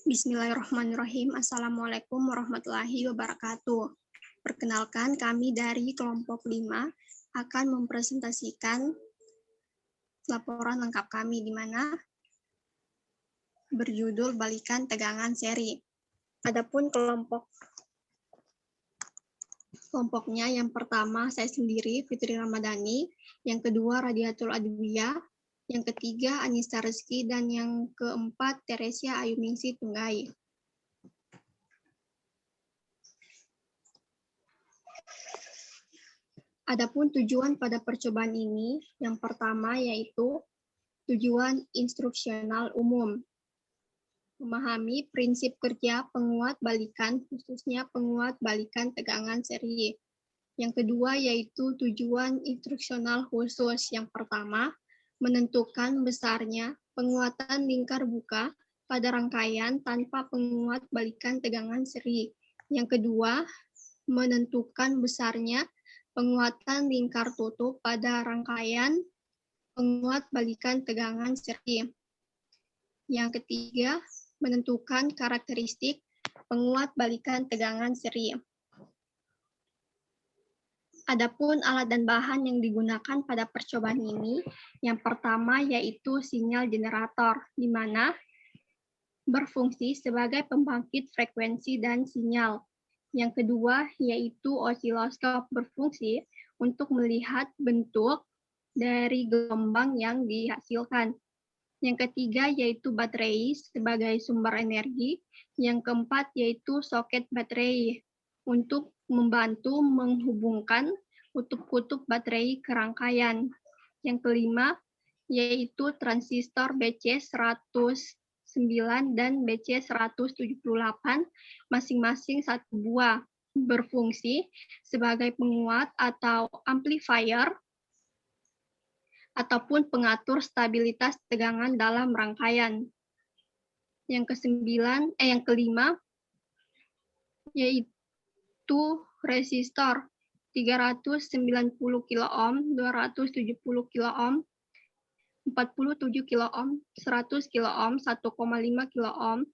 Bismillahirrahmanirrahim. Assalamualaikum warahmatullahi wabarakatuh. Perkenalkan, kami dari kelompok 5 akan mempresentasikan laporan lengkap kami, di mana berjudul Balikan Tegangan Seri. Adapun kelompoknya, yang pertama saya sendiri, Fitri Ramadhani, yang kedua Radiatul Adwiyah, yang ketiga Anissa Rizky, dan yang keempat Teresia Ayuningsih Tunggai. Adapun tujuan pada percobaan ini, yang pertama yaitu tujuan instruksional umum. Memahami prinsip kerja penguat balikan, khususnya penguat balikan tegangan seri. Yang kedua yaitu tujuan instruksional khusus. Yang pertama, menentukan besarnya penguatan lingkar buka pada rangkaian tanpa penguat balikan tegangan seri. Yang kedua, menentukan besarnya penguatan lingkar tutup pada rangkaian penguat balikan tegangan seri. Yang ketiga, menentukan karakteristik penguat balikan tegangan seri. Adapun alat dan bahan yang digunakan pada percobaan ini, yang pertama yaitu sinyal generator, di mana berfungsi sebagai pembangkit frekuensi dan sinyal. Yang kedua yaitu osiloskop, berfungsi untuk melihat bentuk dari gelombang yang dihasilkan. Yang ketiga yaitu baterai sebagai sumber energi. Yang keempat yaitu soket baterai untuk membantu menghubungkan kutub-kutub baterai ke rangkaian. Yang kelima yaitu transistor BC109 dan BC178, masing-masing satu buah, berfungsi sebagai penguat atau amplifier ataupun pengatur stabilitas tegangan dalam rangkaian. Yang kelima yaitu resistor 390 kilo ohm, 270 kilo ohm, 47 kilo ohm, 100 kilo ohm, 1,5 kilo ohm,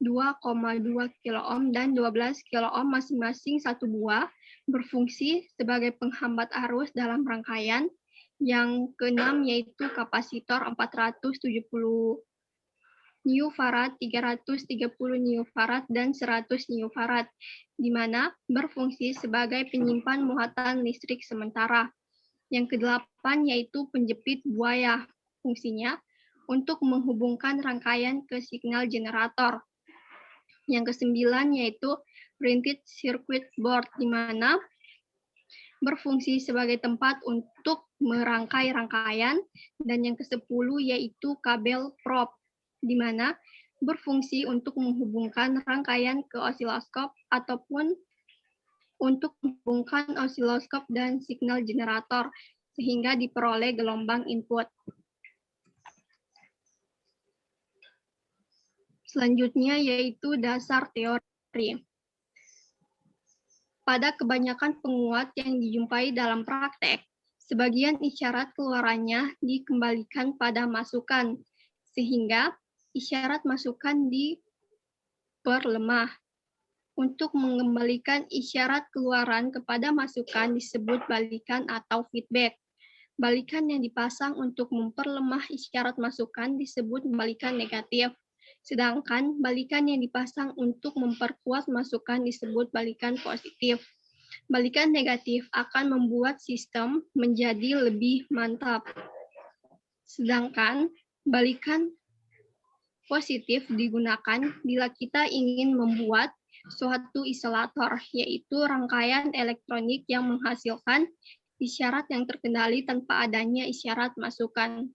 2,2 kilo ohm, dan 12 kilo ohm masing-masing satu buah, berfungsi sebagai penghambat arus dalam rangkaian. Yang keenam yaitu kapasitor 470 new farad, 330 new farad, dan 100 new farad, di mana berfungsi sebagai penyimpan muatan listrik sementara. Yang kedelapan yaitu penjepit buaya, fungsinya untuk menghubungkan rangkaian ke signal generator. Yang kesembilan yaitu printed circuit board, di mana berfungsi sebagai tempat untuk merangkai rangkaian. Dan yang ke-10 yaitu kabel probe, di mana berfungsi untuk menghubungkan rangkaian ke osiloskop ataupun untuk menghubungkan osiloskop dan signal generator sehingga diperoleh gelombang input. Selanjutnya yaitu dasar teori. Pada kebanyakan penguat yang dijumpai dalam praktek, sebagian isyarat keluarannya dikembalikan pada masukan, sehingga isyarat masukan diperlemah. Untuk mengembalikan isyarat keluaran kepada masukan disebut balikan atau feedback. Balikan yang dipasang untuk memperlemah isyarat masukan disebut balikan negatif. Sedangkan balikan yang dipasang untuk memperkuat masukan disebut balikan positif. Balikan negatif akan membuat sistem menjadi lebih mantap. Sedangkan balikan positif digunakan bila kita ingin membuat suatu isolator, yaitu rangkaian elektronik yang menghasilkan isyarat yang terkendali tanpa adanya isyarat masukan.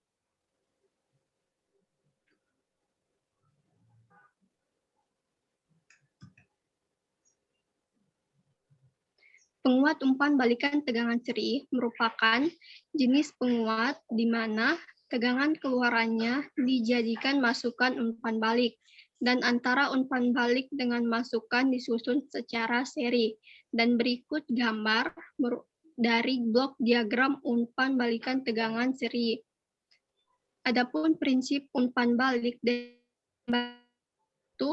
Penguat umpan balikan tegangan seri merupakan jenis penguat di mana tegangan keluarannya dijadikan masukan umpan balik, dan antara umpan balik dengan masukan disusun secara seri. Dan berikut gambar dari blok diagram umpan balikan tegangan seri. Adapun prinsip umpan balik itu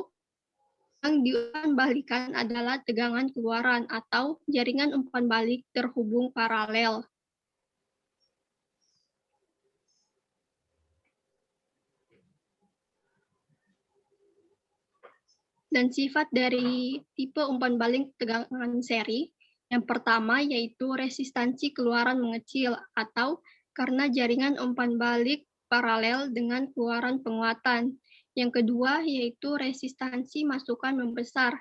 Yang diumpan balikan adalah tegangan keluaran atau jaringan umpan balik terhubung paralel. Dan sifat dari tipe umpan balik tegangan seri, yang pertama yaitu resistansi keluaran mengecil atau karena jaringan umpan balik paralel dengan keluaran penguatan. Yang kedua yaitu resistansi masukan membesar.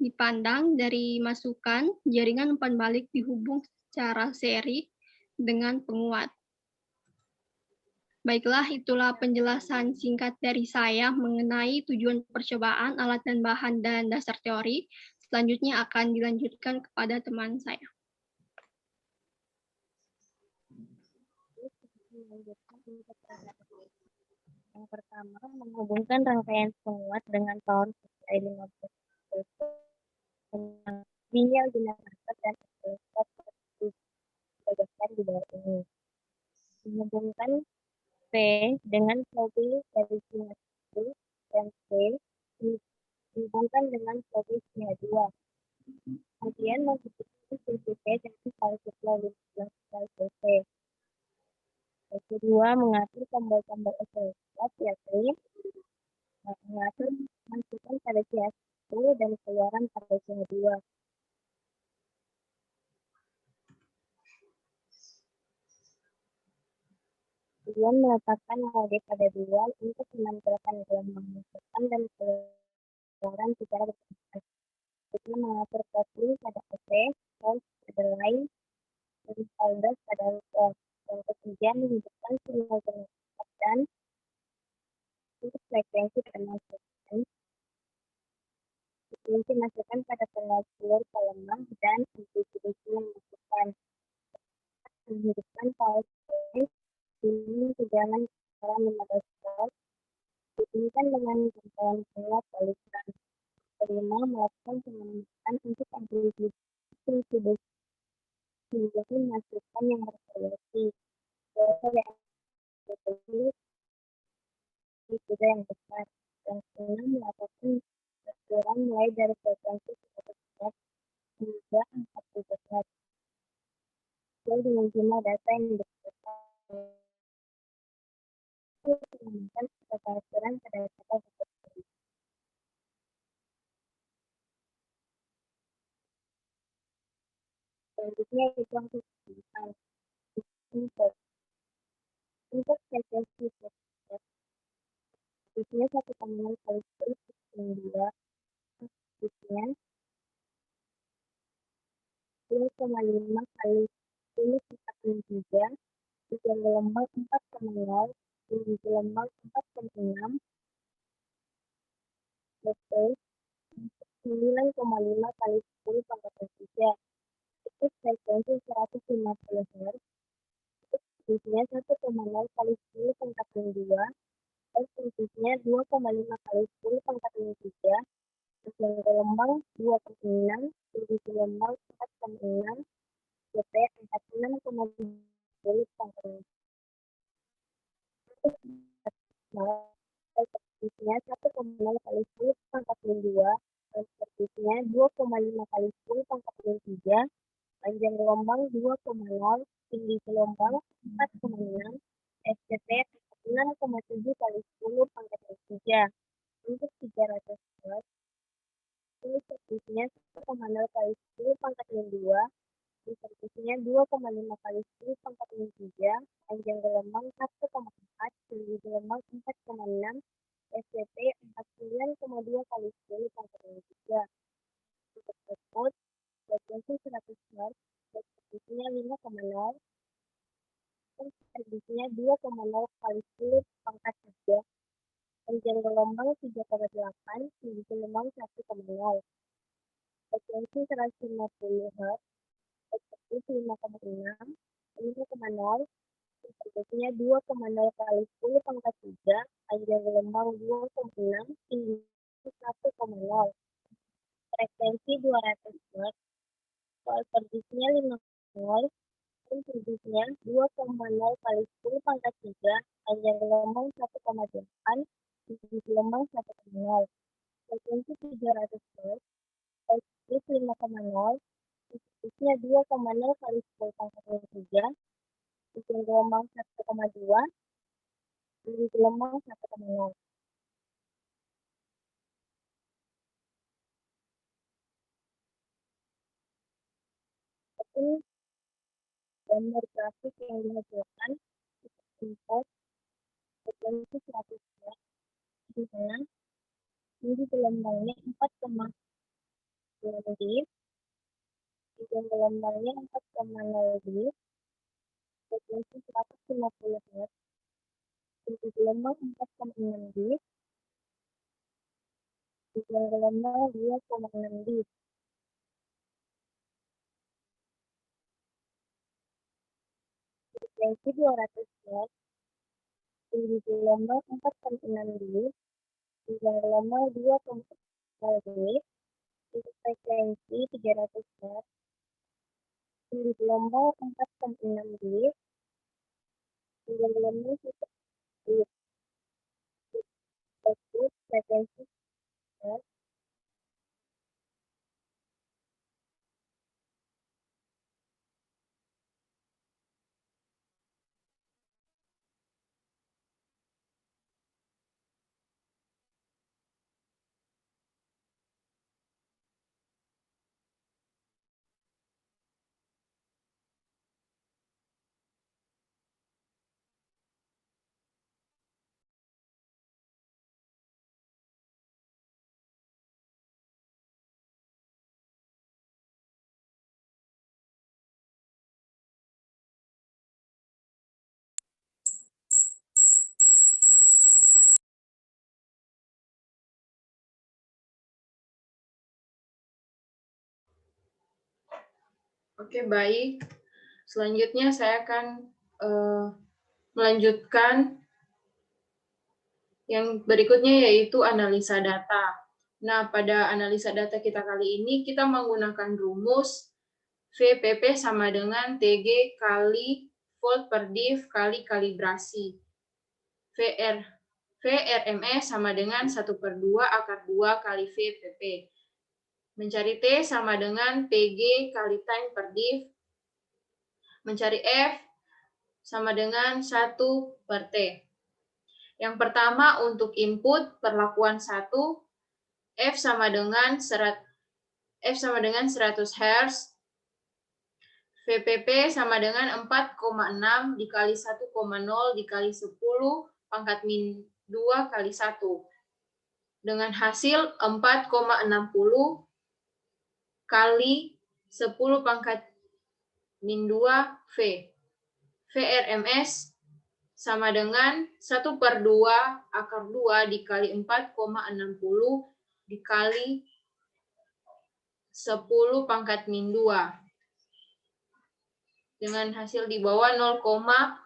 Dipandang dari masukan, jaringan umpan balik dihubung secara seri dengan penguat. Baiklah, itulah penjelasan singkat dari saya mengenai tujuan percobaan alat dan bahan dan dasar teori. Selanjutnya akan dilanjutkan kepada teman saya. Yang pertama, menghubungkan rangkaian penguat dengan power supply 15 volt dengan sinyal generator dan oscillator dibagikan di bawah ini. Menghubungkan P dengan mobil dari sinyal 1 dan C dihubungkan dengan mobil sinyal 2. Kemudian menghubungkan VCC dengan power supply 15 volt. Yang kedua, mengatur tombol-tombol oscillator yakni mengatur masukan pada pihak 1 dan keluaran pada pihak 2. Kemudian meletakkan mode pada dual untuk menampilkan gelombang masukan dan keluaran secara bertahap. Kita mengatur kopling pada AC, source pada line, dan folder pada router. Yang ketiga, menghidupkan sinyal generator dan untuk frekuensi pemasukan. Frekuensi masukan pada pengaturan pelemah dan amplitude masukan. Menghidupkan power supply dengan tegangan skala 15 volt dihubungkan dengan rangkaian penguat balikan. Kelima, melakukan pengembangan untuk amplitude menjadi masukan yang bervariasi. Dari amplitude yang besar. Yang keenam, melakukan perkiraan mulai dari frekuensi 100 Hz hingga 40 Hz. Sesuai dengan jumlah data yang dibutuhkan. Menggunakan keteraturan pada data tersebut. Selanjutnya itu untuk digital. Untuk frekuensi bisnya 1,0 kali 10 bisnya 2,5 kali 10⁻³ dengan gelombang 4,0 dengan gelombang 4,6 betul 9,5 kali 10⁻³ itu frekuensi 150 Hz. Bisnya 1,0 kali 10⁻², dan fungsinya 2,5 kali 10⁻³ dengan gelombang 2,6 tinggi gelombang 4,6 CP 46,7 superfisinya 1,0 kali 10⁻², dan superfisinya 2,5 kali 10⁻³ panjang gelombang 2,0 tinggi gelombang 4,6 SCP 6,7 kali 10⁻³ untuk 300 Hz. Superfisinya 1,0 kali 10⁻², superfisinya 2,5 kali 10⁻³ panjang gelombang 1,4 tinggi gelombang 4,6 SCP 49,2 kali 10⁻³. Untuk tersebut frekuensi 100 Hz, superfisinya 5,0, superfisinya 2,0 kali 10⁻³, panjang gelombang 3,8 tinggi gelombang 1,0. Frekuensi 150 Hz, superfisi 5,6, 5,0, superfisinya 2,0 kali 10⁻³, panjang gelombang 2,6 tinggi 1,0. Frekuensi 200 Hz, superfisinya 5,0, superfisinya 2,0 kali 10⁻³, panjang gelombang 1,8, tinggi gelombang 1,0. frekuensi 300 Hz, X 5,0, titiknya 2,0 kali 10 pangkat minus 3, bikin gelombang 1,2, dari gelombang 1,0. Ini gambar grafik yang dihasilkan import frekuensi 100 Hz, di mana tinggi gelombangnya 4,9 detik, ujung gelombangnya 4,0 detik, frekuensi 150 Hz, tinggi gelombang 4,6 detik, ujung gelombang 2,6 detik. Frekuensi 200 Hz, tinggi gelombang 4,6 detik, ujung gelombang 2,0 detik, untuk frekuensi 300 Hz, tinggi gelombang 4,6 detik, ujung gelombang 1 detik. Frekuensi Hz, Oke, baik. Selanjutnya saya akan melanjutkan yang berikutnya, yaitu analisa data. Nah, pada analisa data kita kali ini, kita menggunakan rumus VPP sama dengan TG kali volt per div kali kalibrasi. VRMS sama dengan 1/2 akar 2 kali VPP. Mencari T sama dengan PG kali time per div. Mencari F sama dengan 1/T. Yang pertama untuk input perlakuan 1, F sama dengan 100 Hz, VPP sama dengan 4,6 dikali 1,0 dikali 10 pangkat min 2 kali 1. Dengan hasil 4,60 kali 10 pangkat min 2 V. VRMS sama dengan 1/2 akar 2 dikali 4,60 dikali 10 pangkat min 2. Dengan hasil di bawah 0,70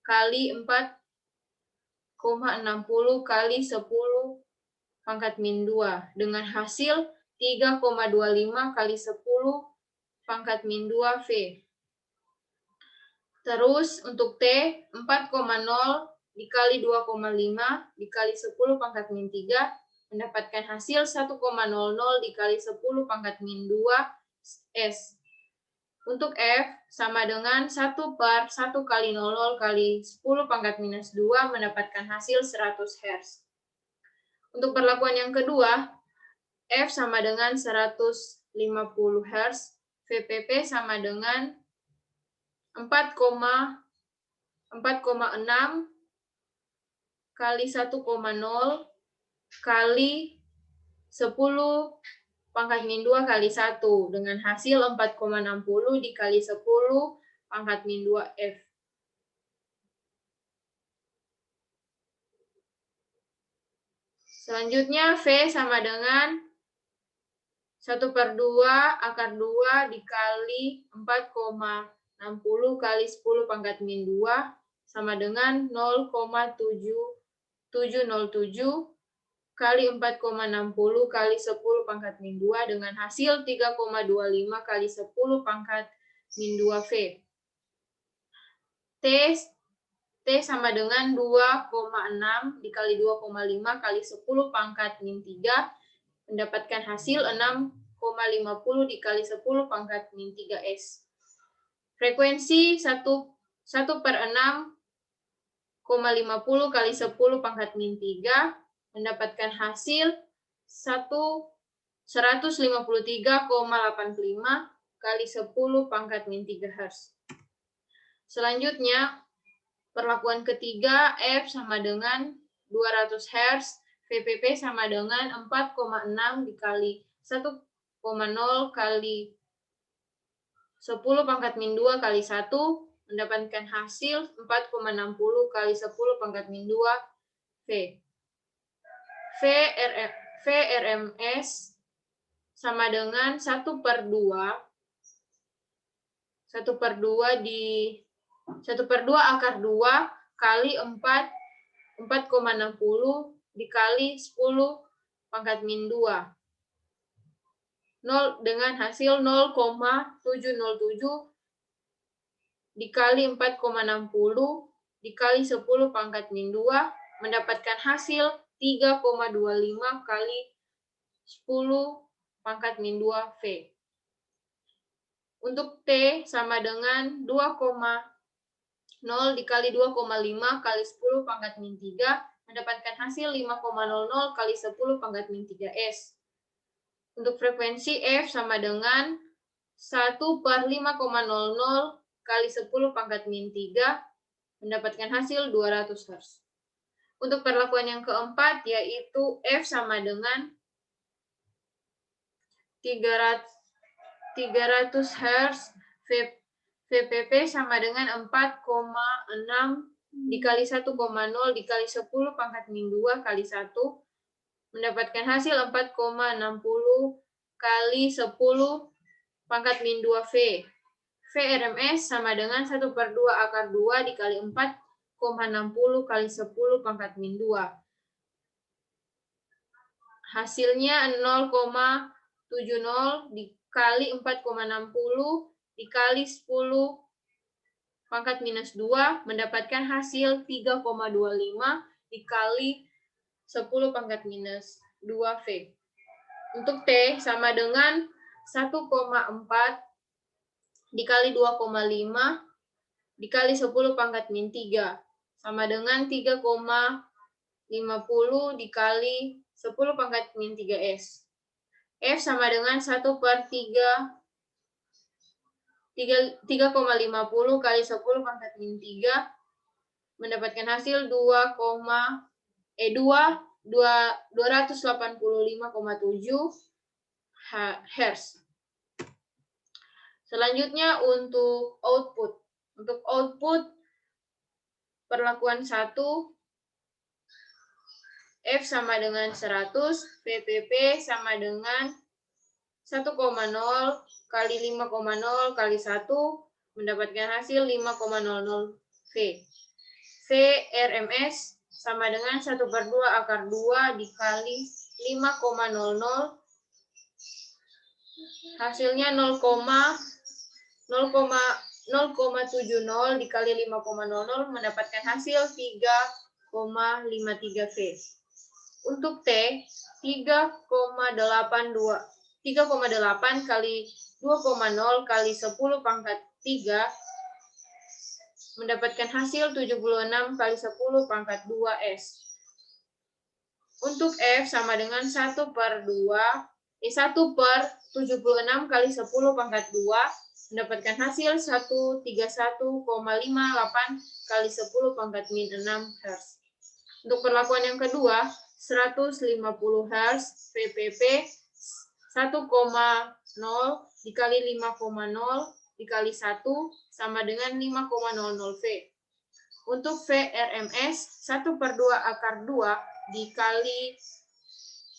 kali 4,60 kali 10 pangkat min 2 dengan hasil 3,25 kali 10 pangkat min 2 V. Terus untuk T 4,0 dikali 2,5 dikali 10 pangkat min 3 mendapatkan hasil 1,00 dikali 10 pangkat min 2 S. Untuk F sama dengan 1/1 kali 00 kali 10 pangkat minus 2 mendapatkan hasil 100 Hz. Untuk perlakuan yang kedua, F sama dengan 150 Hz, VPP sama dengan 4,6 kali 1,0 kali 10 pangkat min 2 kali 1 dengan hasil 4,60 dikali 10 pangkat min 2 F. Selanjutnya V sama dengan 1/2 akar 2 dikali 4,60 kali 10 pangkat min 2 sama dengan 0,7707 kali 4,60 kali 10 pangkat min 2 dengan hasil 3,25 kali 10 pangkat min 2 V. T T sama dengan 2,6 dikali 2,5 kali 10 pangkat min 3, mendapatkan hasil 6,50 dikali 10 pangkat min 3S. Frekuensi 1/6,50 kali 10 pangkat min 3, mendapatkan hasil 153,85 kali 10 pangkat min 3 Hz. Selanjutnya, perlakuan ketiga, F sama dengan 200 Hz, VPP sama dengan 4,6 dikali 1,0 kali 10 pangkat min 2 kali 1, mendapatkan hasil 4,60 kali 10 pangkat min 2 V. VRMS sama dengan 1/2 akar 2 kali 4,60 dikali 10 pangkat min 2. 0 dengan hasil 0,707 dikali 4,60 dikali 10 pangkat min 2, mendapatkan hasil 3,25 kali 10 pangkat min 2 V. Untuk T sama dengan 2,0 dikali 2,5 kali 10 pangkat min 3, mendapatkan hasil 5,00 kali 10 pangkat min 3S. Untuk frekuensi F sama dengan 1/5,00 kali 10 pangkat min 3, mendapatkan hasil 200 Hz. Untuk perlakuan yang keempat, yaitu F sama dengan 300 Hz, VPP sama dengan 4,6 dikali 1,0 dikali 10 pangkat min 2 kali 1, mendapatkan hasil 4,60 kali 10 pangkat min 2 V. VRMS sama dengan 1/2 akar 2 dikali 4,60 kali 10 pangkat min 2. Hasilnya 0,70 dikali 4,60 dikali 10 pangkat minus 2, mendapatkan hasil 3,25 dikali 10 pangkat minus 2 V. Untuk T sama dengan 1,4 dikali 2,5 dikali 10 pangkat min 3, sama dengan 3,50 dikali 10 pangkat min 3S. F sama dengan 3,50 kali 10 pangkat min 3, mendapatkan hasil 285,7 Hz. Selanjutnya untuk output. Untuk output perlakuan 1, F sama dengan 100, VPP sama dengan 1,0 kali 5,0 kali 1, mendapatkan hasil 5,00 V. VRMS sama dengan 1/2 akar 2 dikali 5,00, hasilnya 0,70 dikali 5,00, mendapatkan hasil 3,53 V. Untuk T, 3,8 kali 2,0 kali 10 pangkat 3, mendapatkan hasil 76 kali 10 pangkat 2S. Untuk F sama dengan 1/76 kali 10 pangkat 2, mendapatkan hasil 131,58 kali 10 pangkat min 6 Hz. Untuk perlakuan yang kedua, 150 Hz, VPP 1,0 dikali 5,0 dikali 1, sama dengan 5,00 V. Untuk VRMS, 1/2 akar 2 dikali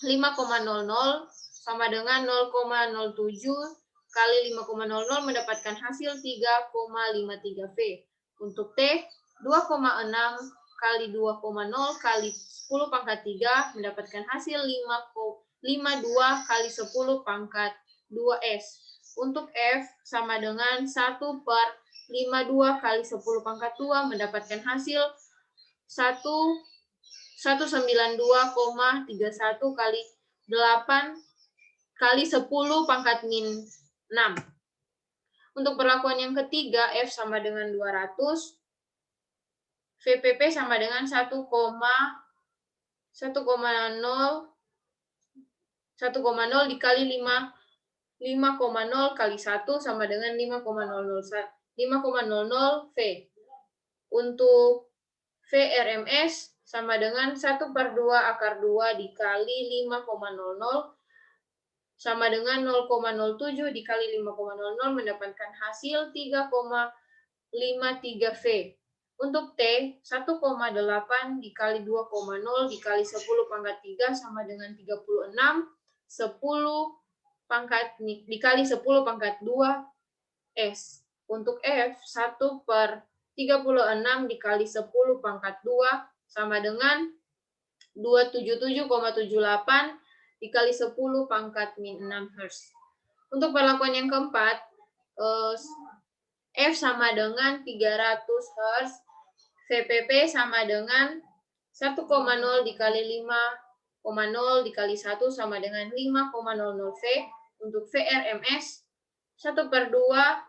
5,00 sama dengan 0,07 kali 5,00, mendapatkan hasil 3,53 V. Untuk T, 2,6 kali 2,0 kali 10 pangkat 3, mendapatkan hasil 52 kali 10 pangkat 2S. Untuk F sama dengan 1/5 52 kali 10 pangkat 2 mendapatkan hasil 192,31 kali 8 kali 10 pangkat min 6. Untuk perlakuan yang ketiga, F sama dengan 200, VPP sama dengan 1,0 dikali 5,0 kali 1 sama dengan 5,00 V. Untuk VRMS sama dengan 1/2 akar 2 dikali 5,00 sama dengan 0,07 dikali 5,00 mendapatkan hasil 3,53 V. Untuk T, 1,8 dikali 2,0 dikali 10 pangkat 3 sama dengan 36, 10 dikali 10 pangkat 2 S. Untuk F, 1/36 dikali 10 pangkat 2 sama dengan 277,78 dikali 10 pangkat min 6 Hz. Untuk perlakuan yang keempat, F sama dengan 300 Hz, VPP sama dengan 1,0 dikali 5,0 dikali 1 sama dengan 5,00 V. Untuk VRMS, 1/2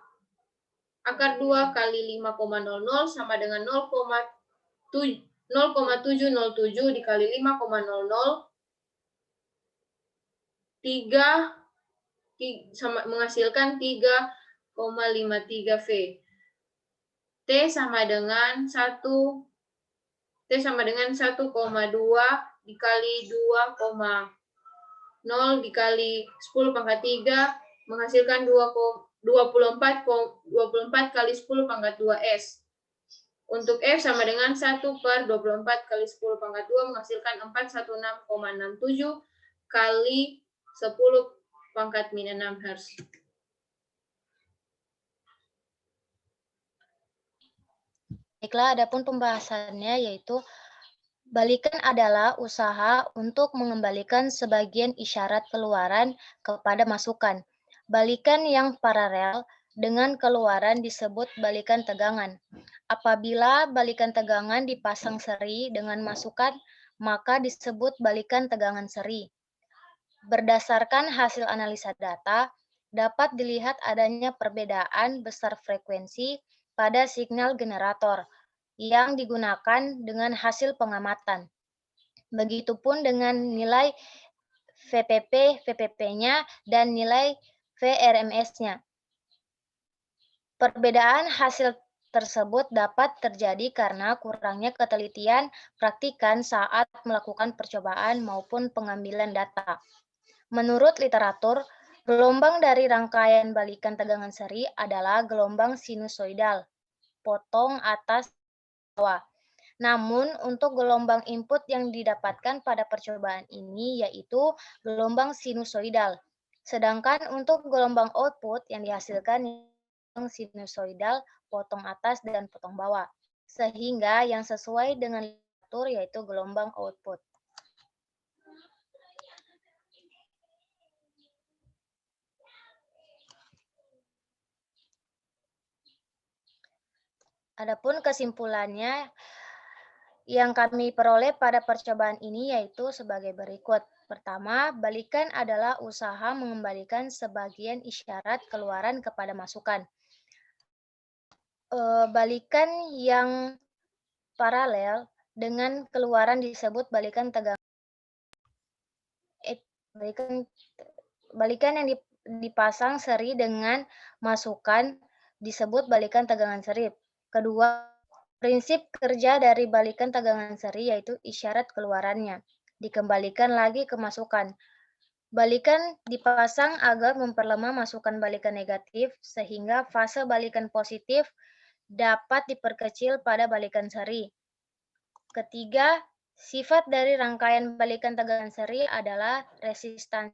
akar 2 kali 5,00 sama dengan 0,707 dikali 5,00 menghasilkan 3,53 V. T sama dengan 1,2 dikali 2,0 dikali 10 pangkat 3 menghasilkan 24 kali 10 pangkat 2 S. Untuk F sama dengan 1/24 kali 10 pangkat 2 menghasilkan 416,67 kali 10 pangkat min 6 Hz. Baiklah, adapun pembahasannya yaitu balikan adalah usaha untuk mengembalikan sebagian isyarat keluaran kepada masukan. Balikan yang paralel dengan keluaran disebut balikan tegangan. Apabila balikan tegangan dipasang seri dengan masukan, maka disebut balikan tegangan seri. Berdasarkan hasil analisa data, dapat dilihat adanya perbedaan besar frekuensi pada signal generator yang digunakan dengan hasil pengamatan. Begitupun dengan nilai VPP-nya dan nilai VRMS-nya. Perbedaan hasil tersebut dapat terjadi karena kurangnya ketelitian praktikan saat melakukan percobaan maupun pengambilan data. Menurut literatur, gelombang dari rangkaian balikan tegangan seri adalah gelombang sinusoidal, potong atas bawah. Namun, untuk gelombang input yang didapatkan pada percobaan ini yaitu gelombang sinusoidal. Sedangkan untuk gelombang output yang dihasilkan gelombang sinusoidal, potong atas dan potong bawah. Sehingga yang sesuai dengan literatur yaitu gelombang output. Adapun kesimpulannya yang kami peroleh pada percobaan ini yaitu sebagai berikut. Pertama, balikan adalah usaha mengembalikan sebagian isyarat keluaran kepada masukan. Balikan yang paralel dengan keluaran disebut balikan tegangan. Balikan yang dipasang seri dengan masukan disebut balikan tegangan seri. Kedua, prinsip kerja dari balikan tegangan seri yaitu isyarat keluarannya dikembalikan lagi ke masukan. Balikan dipasang agar memperlemah masukan balikan negatif sehingga fase balikan positif dapat diperkecil pada balikan seri. Ketiga, sifat dari rangkaian balikan tegangan seri adalah resistansi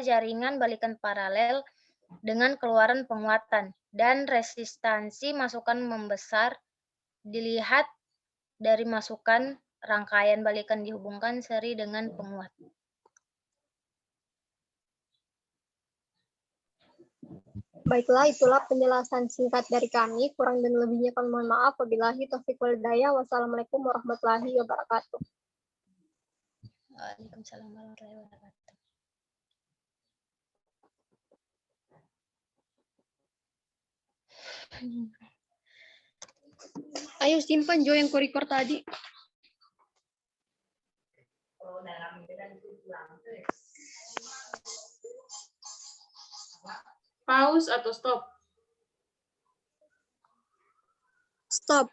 jaringan balikan paralel dengan keluaran penguatan dan resistansi masukan membesar dilihat dari masukan rangkaian balikan dihubungkan seri dengan penguat. Baiklah, itulah penjelasan singkat dari kami. Kurang dan lebihnya kami mohon maaf. Wabillahi taufiq wal hidayah. Wassalamualaikum warahmatullahi wabarakatuh. Waalaikumsalam warahmatullahi wabarakatuh. Ayo simpan Jo yang record tadi. Pause atau stop? Stop.